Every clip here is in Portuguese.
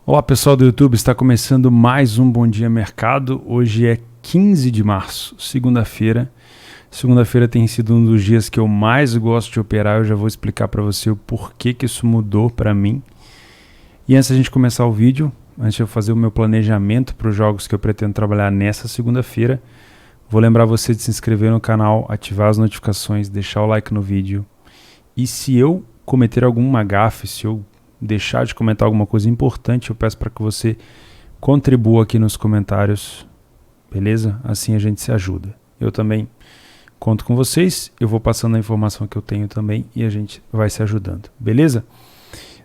Olá pessoal do YouTube, está começando mais um Bom Dia Mercado. Hoje é 15 de março, segunda-feira. Segunda-feira tem sido um dos dias que eu mais gosto de operar. Eu já vou explicar para você o porquê que isso mudou para mim. E antes da gente começar o vídeo, antes de eu fazer o meu planejamento para os jogos que eu pretendo trabalhar nessa segunda-feira, vou lembrar você de se inscrever no canal, ativar as notificações, deixar o like no vídeo. E se eu cometer alguma gafe, se eu deixar de comentar alguma coisa importante, eu peço para que você contribua aqui nos comentários, beleza? Assim a gente se ajuda. Eu também conto com vocês, eu vou passando a informação que eu tenho também e a gente vai se ajudando, beleza?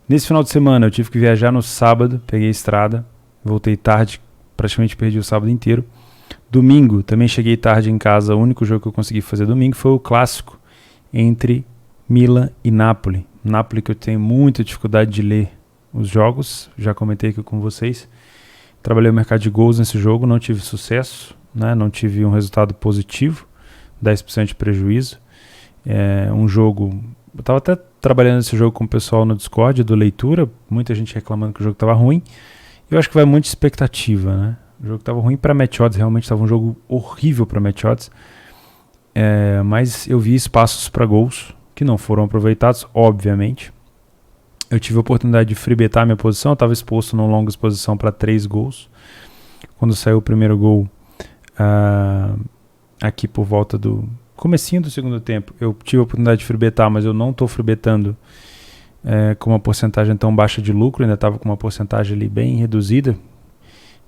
Nesse final de semana eu tive que viajar no sábado, peguei a estrada, voltei tarde, praticamente perdi o sábado inteiro. Domingo também cheguei tarde em casa, o único jogo que eu consegui fazer domingo foi o clássico entre Milan e Napoli. Napoli que eu tenho muita dificuldade de ler os jogos, já comentei aqui com vocês. Trabalhei no mercado de gols nesse jogo, não tive sucesso, né? Não tive um resultado positivo, 10% de prejuízo. Um jogo, eu estava até trabalhando nesse jogo com o pessoal no Discord do Leitura, muita gente reclamando que o jogo estava ruim. Eu acho que vai muita expectativa, né? O jogo estava ruim para match odds, realmente estava um jogo horrível para match odds. Mas eu vi espaços para gols que não foram aproveitados, obviamente. Eu tive a oportunidade de freebetar minha posição, eu estava exposto numa longa exposição para 3 gols. Quando saiu o primeiro gol, aqui por volta do comecinho do segundo tempo, eu tive a oportunidade de freebetar, mas eu não estou freebetando com uma porcentagem tão baixa de lucro, ainda estava com uma porcentagem ali bem reduzida.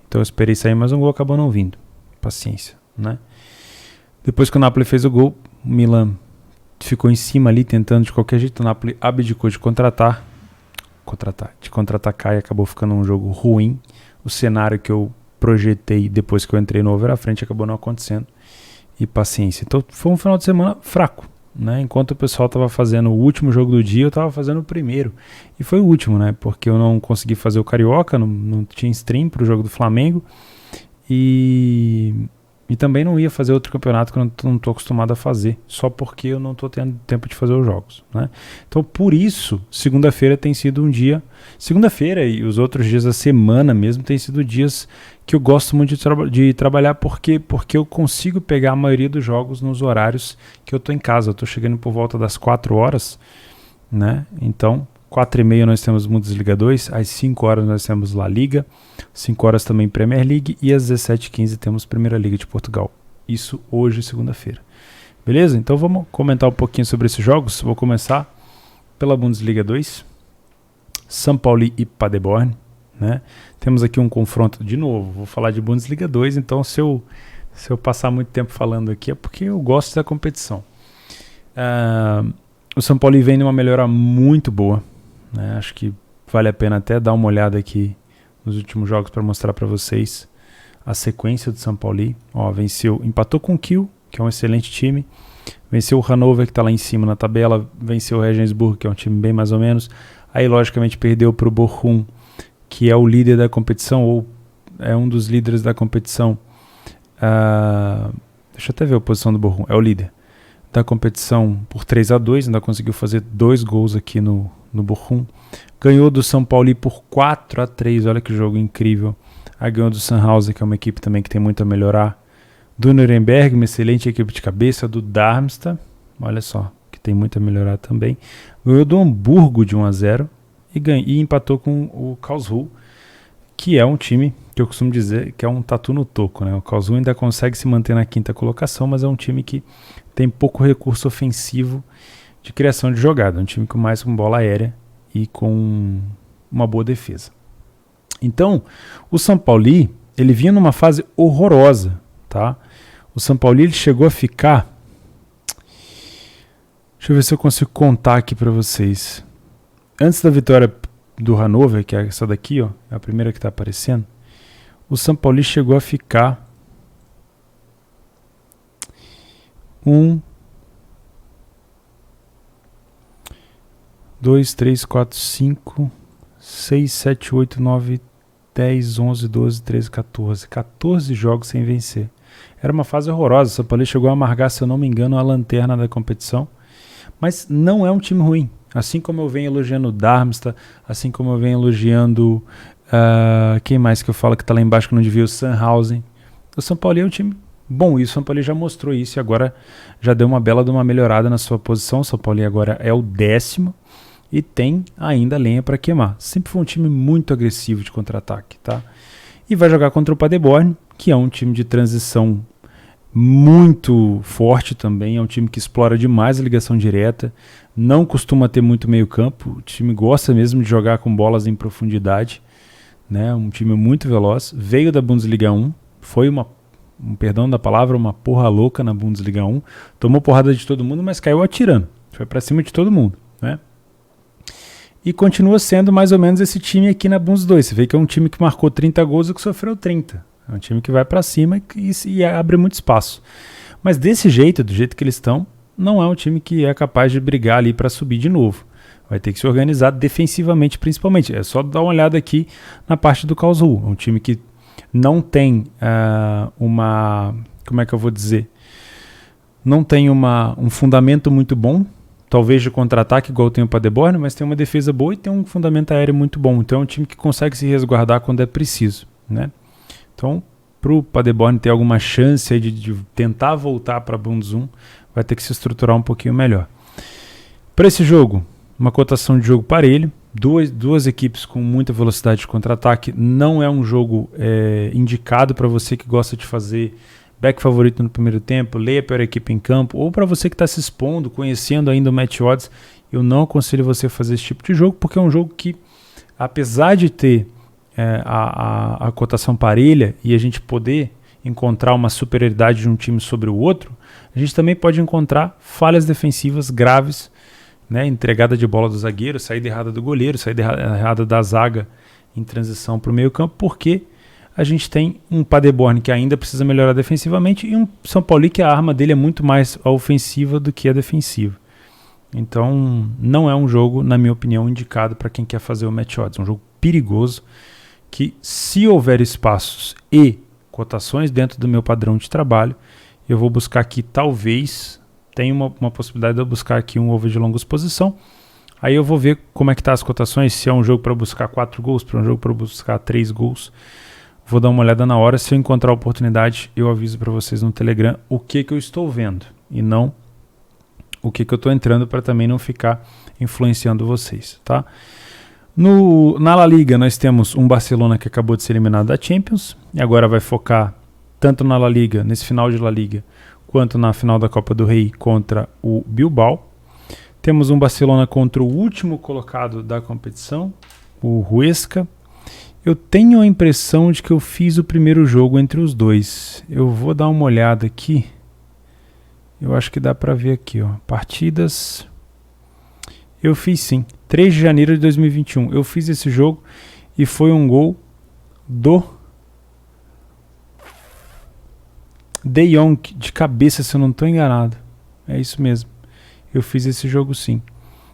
Então eu esperei sair, mas um gol acabou não vindo. Paciência, né? Depois que o Napoli fez o gol, o Milan ficou em cima ali, tentando de qualquer jeito. O Napoli abdicou de contra-atacar e acabou ficando um jogo ruim. O cenário que eu projetei depois que eu entrei no over à frente acabou não acontecendo. E paciência. Então foi um final de semana fraco, né? Enquanto o pessoal estava fazendo o último jogo do dia, eu estava fazendo o primeiro. E foi o último, né? Porque eu não consegui fazer o Carioca, não tinha stream para o jogo do Flamengo. E também não ia fazer outro campeonato que eu não estou acostumado a fazer, só porque eu não estou tendo tempo de fazer os jogos, né? Então, por isso, segunda-feira tem sido um dia... Segunda-feira e os outros dias da semana mesmo tem sido dias que eu gosto muito de trabalhar, porque eu consigo pegar a maioria dos jogos nos horários que eu estou em casa. Eu estou chegando por volta das 4 horas, né? Então, 4h30 nós temos Bundesliga 2, às 5 horas nós temos La Liga, 5 horas também Premier League e às 17h15 temos Primeira Liga de Portugal. Isso hoje, segunda-feira. Beleza? Então vamos comentar um pouquinho sobre esses jogos. Vou começar pela Bundesliga 2, São Paulo e Paderborn, né? Temos aqui um confronto de novo. Vou falar de Bundesliga 2, então se eu passar muito tempo falando aqui é porque eu gosto da competição. O São Paulo vem numa melhora muito boa, né? Acho que vale a pena até dar uma olhada aqui nos últimos jogos para mostrar para vocês a sequência do São Paulo. Venceu, empatou com o Kiel, que é um excelente time, venceu o Hannover, que está lá em cima na tabela, venceu o Regensburg, que é um time bem mais ou menos, aí logicamente perdeu para o Bochum, que é o líder da competição, ou é um dos líderes da competição. Deixa eu até ver a posição do Bochum, é o líder da competição por 3-2, ainda conseguiu fazer 2 gols aqui no Bochum. Ganhou do São Paulo por 4-3, olha que jogo incrível. Aí ganhou do Sandhausen, que é uma equipe também que tem muito a melhorar. Do Nuremberg, uma excelente equipe de cabeça. Do Darmstadt, olha só, que tem muito a melhorar também. Ganhou do Hamburgo de 1-0 e empatou com o Karlsruhe, que é um time que eu costumo dizer que é um tatu no toco, né? O Karlsruhe ainda consegue se manter na 5ª colocação, mas é um time que tem pouco recurso ofensivo de criação de jogada. Um time com mais com bola aérea e com uma boa defesa. Então, o São Paulo, ele vinha numa fase horrorosa, tá? O São Paulo, ele chegou a ficar... Deixa eu ver se eu consigo contar aqui para vocês. Antes da vitória do Hannover, que é essa daqui, ó, é a primeira que está aparecendo, o São Paulo chegou a ficar 2, 3, 4, 5, 6, 7, 8, 9, 10, 11, 12, 13, 14. 14 jogos sem vencer. Era uma fase horrorosa. O São Paulo chegou a amargar, se eu não me engano, a lanterna da competição. Mas não é um time ruim. Assim como eu venho elogiando o Darmstadt, assim como eu venho elogiando Quem mais que eu falo que tá lá embaixo que não devia? O Sandhausen. O São Paulo é um time bom, e o São Paulo já mostrou isso e agora já deu uma bela de uma melhorada na sua posição. O São Paulo agora é o 10º e tem ainda lenha para queimar. Sempre foi um time muito agressivo de contra-ataque, tá? E vai jogar contra o Paderborn, que é um time de transição muito forte também, é um time que explora demais a ligação direta, não costuma ter muito meio campo, o time gosta mesmo de jogar com bolas em profundidade, né? Um time muito veloz, veio da Bundesliga 1, foi perdão da palavra, uma porra louca na Bundesliga 1, tomou porrada de todo mundo, mas caiu atirando, foi pra cima de todo mundo, né? E continua sendo mais ou menos esse time aqui na Bundes 2, você vê que é um time que marcou 30 gols e que sofreu 30, é um time que vai pra cima e abre muito espaço, mas desse jeito, do jeito que eles estão, não é um time que é capaz de brigar ali para subir de novo, vai ter que se organizar defensivamente principalmente, é só dar uma olhada aqui na parte do Karlsruhe, é um time que não tem como é que eu vou dizer, não tem um fundamento muito bom, talvez de contra-ataque igual tem o Paderborn, mas tem uma defesa boa e tem um fundamento aéreo muito bom, então é um time que consegue se resguardar quando é preciso, né? Então, para o Paderborn ter alguma chance aí de tentar voltar para a Bundes 1, vai ter que se estruturar um pouquinho melhor. Para esse jogo, uma cotação de jogo parelho, duas equipes com muita velocidade de contra-ataque, não é um jogo indicado para você que gosta de fazer back favorito no primeiro tempo, leia a pior equipe em campo, ou para você que está se expondo, conhecendo ainda o match odds, eu não aconselho você fazer esse tipo de jogo, porque é um jogo que, apesar de ter a cotação parelha e a gente poder encontrar uma superioridade de um time sobre o outro, a gente também pode encontrar falhas defensivas graves, né? Entregada de bola do zagueiro, saída errada do goleiro, saída errada da zaga em transição para o meio campo, porque a gente tem um Paderborn que ainda precisa melhorar defensivamente e um São Paulo que a arma dele é muito mais a ofensiva do que a defensiva. Então não é um jogo, na minha opinião, indicado para quem quer fazer o match odds. É um jogo perigoso que, se houver espaços e cotações dentro do meu padrão de trabalho, eu vou buscar aqui, talvez, tem uma possibilidade de eu buscar aqui um over de longa exposição. Aí eu vou ver como é que tá as cotações, se é um jogo para buscar 4 gols, para um jogo para buscar 3 gols. Vou dar uma olhada na hora, se eu encontrar a oportunidade, eu aviso para vocês no Telegram o que eu estou vendo e não o que eu estou entrando, para também não ficar influenciando vocês, tá? Na La Liga nós temos um Barcelona que acabou de ser eliminado da Champions e agora vai focar tanto na La Liga, nesse final de La Liga, quanto na final da Copa do Rei contra o Bilbao. Temos um Barcelona contra o último colocado da competição, o Huesca. Eu tenho a impressão de que eu fiz o primeiro jogo entre os dois. Eu vou dar uma olhada aqui. Eu acho que dá para ver aqui, ó. Partidas. Eu fiz sim. 3 de janeiro de 2021. Eu fiz esse jogo e foi um gol do De Jong de cabeça, se eu não estou enganado. É isso mesmo. Eu fiz esse jogo sim.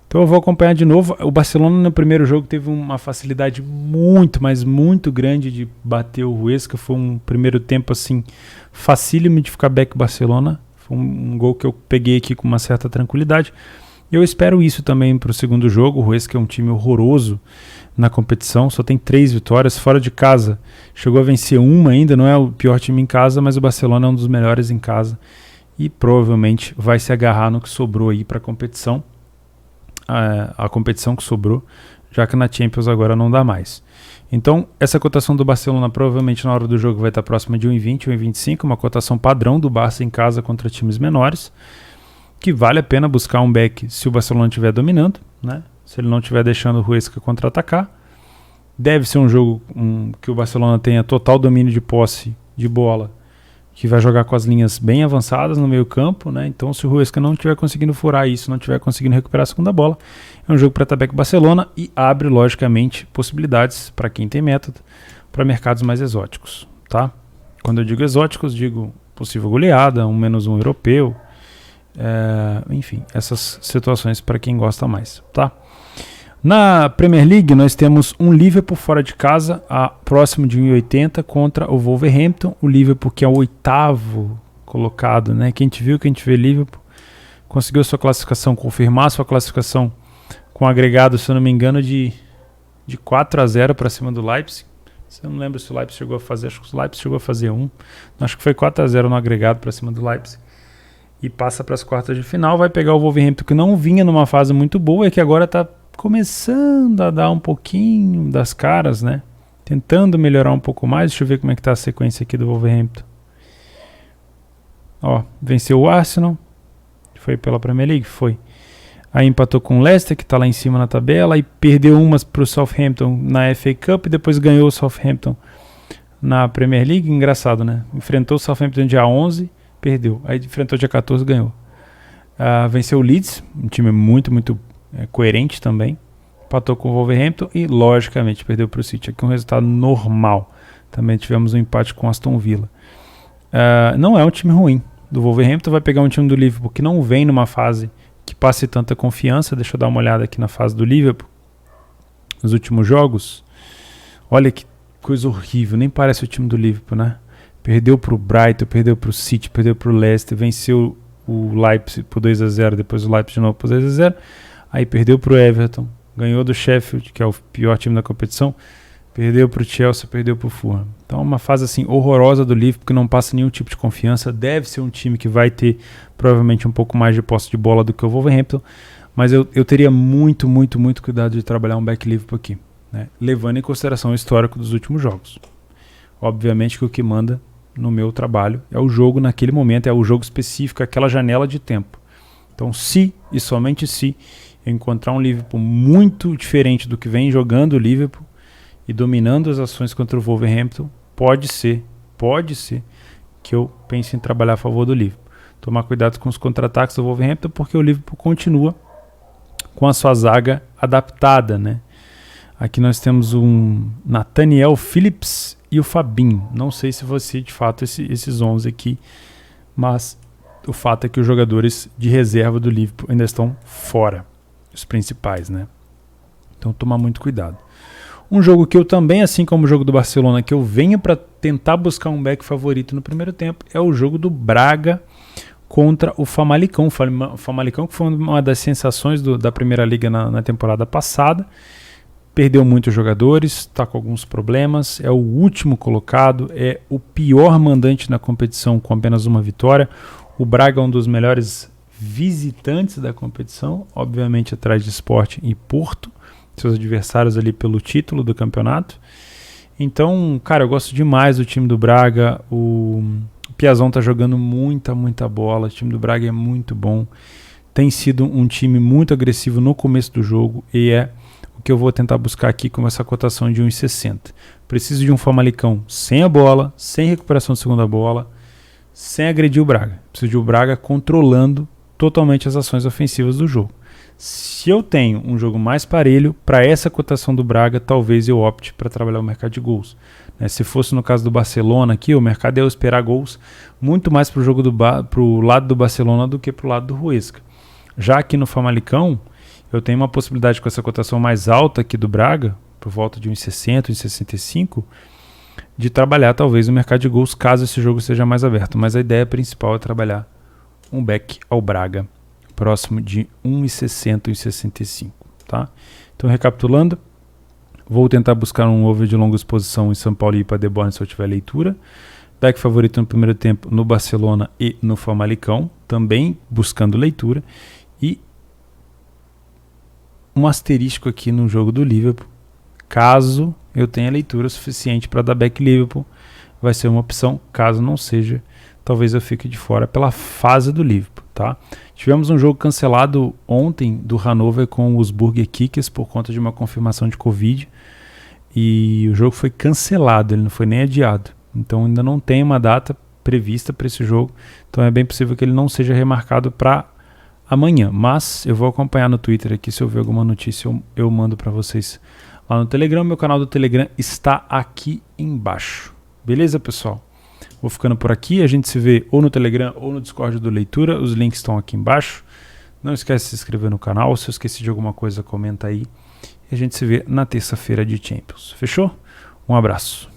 Então eu vou acompanhar de novo. O Barcelona no primeiro jogo teve uma facilidade muito, mas muito grande de bater o Huesca. Foi um primeiro tempo assim facílimo de ficar back Barcelona. Foi um gol que eu peguei aqui com uma certa tranquilidade. Eu espero isso também para o segundo jogo. O Huesca é um time horroroso na competição, só tem 3 vitórias fora de casa. Chegou a vencer uma ainda, não é o pior time em casa, mas o Barcelona é um dos melhores em casa e provavelmente vai se agarrar no que sobrou aí para a competição. A competição que sobrou, já que na Champions agora não dá mais. Então, essa cotação do Barcelona provavelmente na hora do jogo vai estar próxima de 1,20, 1,25, uma cotação padrão do Barça em casa contra times menores, que vale a pena buscar um back se o Barcelona estiver dominando, né? Se ele não estiver deixando o Huesca contra-atacar. Deve ser um jogo que o Barcelona tenha total domínio de posse de bola, que vai jogar com as linhas bem avançadas no meio campo, né? Então, se o Huesca não estiver conseguindo furar isso, não estiver conseguindo recuperar a segunda bola, é um jogo para estar back Barcelona e abre, logicamente, possibilidades para quem tem método, para mercados mais exóticos, tá? Quando eu digo exóticos, digo possível goleada, um -1 europeu, enfim, essas situações para quem gosta mais, tá? Na Premier League nós temos um Liverpool fora de casa, próximo de 1,80 contra o Wolverhampton. O Liverpool, que é o 8º colocado, né? Quem te viu, quem te vê, Liverpool conseguiu sua classificação, confirmar sua classificação com agregado, se eu não me engano, de 4-0 para cima do Leipzig. Eu não lembro se o Leipzig chegou a fazer, acho que o Leipzig chegou a fazer acho que foi 4-0 no agregado para cima do Leipzig. E passa para as quartas de final, vai pegar o Wolverhampton, que não vinha numa fase muito boa e que agora está começando a dar um pouquinho das caras, né? Tentando melhorar um pouco mais. Deixa eu ver como é que tá a sequência aqui do Wolverhampton. Ó, venceu o Arsenal. Foi pela Premier League? Foi. Aí empatou com o Leicester, que está lá em cima na tabela. Aí perdeu umas para o Southampton na FA Cup e depois ganhou o Southampton na Premier League. Engraçado, né? Enfrentou o Southampton dia 11, perdeu. Aí enfrentou dia 14, ganhou. Venceu o Leeds, um time muito coerente também. Empatou com o Wolverhampton e, logicamente, perdeu para o City. Aqui um resultado normal. Também tivemos um empate com o Aston Villa. Não é um time ruim. Do Wolverhampton vai pegar um time do Liverpool que não vem numa fase que passe tanta confiança. Deixa eu dar uma olhada aqui na fase do Liverpool. Nos últimos jogos. Olha que coisa horrível. Nem parece o time do Liverpool, né? Perdeu para o Brighton, perdeu para o City, perdeu para o Leicester. Venceu o Leipzig por 2-0. Depois o Leipzig de novo por 2-0. Aí perdeu para o Everton. Ganhou do Sheffield, que é o pior time da competição. Perdeu para o Chelsea, perdeu para o Fulham. Então uma fase assim horrorosa do Liverpool, que não passa nenhum tipo de confiança. Deve ser um time que vai ter provavelmente um pouco mais de posse de bola do que o Wolverhampton. Mas eu teria muito cuidado de trabalhar um back Liverpool aqui, né? Levando em consideração o histórico dos últimos jogos. Obviamente que o que manda no meu trabalho é o jogo naquele momento, é o jogo específico, aquela janela de tempo. Então se e somente se eu encontrar um Liverpool muito diferente do que vem jogando o Liverpool e dominando as ações contra o Wolverhampton, pode ser que eu pense em trabalhar a favor do Liverpool. Tomar cuidado com os contra-ataques do Wolverhampton, porque o Liverpool continua com a sua zaga adaptada, né? Aqui nós temos um Nathaniel Phillips e o Fabinho. Não sei se você de fato esses 11 aqui, mas o fato é que os jogadores de reserva do Liverpool ainda estão fora, os principais, né? Então tomar muito cuidado. Um jogo que eu também, assim como o jogo do Barcelona, que eu venho para tentar buscar um back favorito no primeiro tempo, é o jogo do Braga contra o Famalicão. O Famalicão, que foi uma das sensações da Primeira Liga na temporada passada, perdeu muitos jogadores, está com alguns problemas, é o último colocado, é o pior mandante na competição com apenas uma vitória. O Braga é um dos melhores visitantes da competição, obviamente atrás de Sport e Porto, seus adversários ali pelo título do campeonato. Então, cara, eu gosto demais do time do Braga. O Piazon tá jogando muita bola. O time do Braga é muito bom. Tem sido um time muito agressivo no começo do jogo e é o que eu vou tentar buscar aqui com essa cotação de 1,60. Preciso de um Famalicão sem a bola, sem recuperação de segunda bola, sem agredir o Braga. Preciso de o Braga controlando totalmente as ações ofensivas do jogo. Se eu tenho um jogo mais parelho, para essa cotação do Braga, talvez eu opte para trabalhar o mercado de gols. Se fosse no caso do Barcelona aqui, o mercado ia esperar gols muito mais para o lado do Barcelona do que para o lado do Huesca. Já aqui no Famalicão, eu tenho uma possibilidade com essa cotação mais alta aqui do Braga, por volta de 1,60, 1,65, de trabalhar talvez o mercado de gols, caso esse jogo seja mais aberto. Mas a ideia principal é trabalhar um back ao Braga, próximo de 1,60, 1,65, tá? Então, recapitulando, vou tentar buscar um over de longa exposição em São Paulo e Paderborn se eu tiver leitura. Back favorito no primeiro tempo no Barcelona e no Famalicão, também buscando leitura. E um asterisco aqui no jogo do Liverpool, caso eu tenha leitura suficiente para dar back Liverpool, vai ser uma opção. Caso não seja, talvez eu fique de fora pela fase do Liverpool, tá? Tivemos um jogo cancelado ontem do Hannover com os Burger Kickers por conta de uma confirmação de Covid, e o jogo foi cancelado, ele não foi nem adiado. Então ainda não tem uma data prevista para esse jogo, então é bem possível que ele não seja remarcado para amanhã, mas eu vou acompanhar no Twitter aqui. Se eu ver alguma notícia eu mando para vocês lá no Telegram. Meu canal do Telegram está aqui embaixo. Beleza, pessoal? Vou ficando por aqui. A gente se vê ou no Telegram ou no Discord do Leitura. Os links estão aqui embaixo. Não esquece de se inscrever no canal. Se eu esqueci de alguma coisa, comenta aí. E a gente se vê na terça-feira de Champions. Fechou? Um abraço.